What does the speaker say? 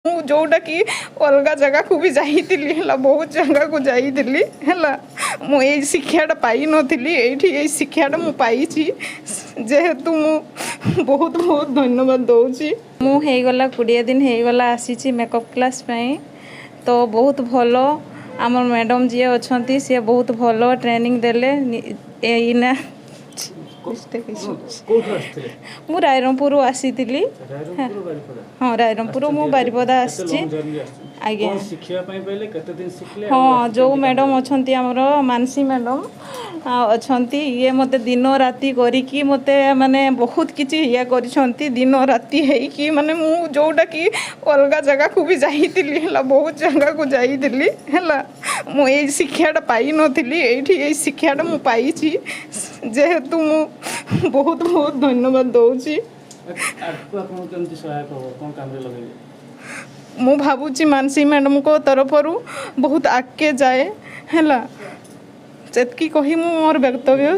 जोटा कि अलग जगह को भी जाइली बहुत जगह को जाइली मुझे शिक्षाटा पाई नी ये शिक्षाटा मु पाई जेहेतु मु बहुत बहुत धन्यवाद दूची मुगला 20 दिन होगला आसी मेकअप क्लास तो बहुत भल आम मैडम जी अच्छा सी बहुत भल ट्रेनिंग देले इना मु रायरंगपुर आसी हाँ रायरंगपुर मु बारिपदा आसी आज्ञा हाँ जो मैडम अच्छा आमर मानसी मैडम अच्छा ये मते दिन राति करी मते माने बहुत किसी ये करिसंती दिन राति है माने मु जोटा कि अलग जगह को भी जाइली बहुत जगह को जाइली मुझे शिक्षाटा पाई नी ये शिक्षाटा मु पाई जेहेतु मु बहुत बहुत धन्यवाद दूची मु भावुची मानसी मैडम को तरफ बहुत आगे जाए है से कही मोर वक्तव्य।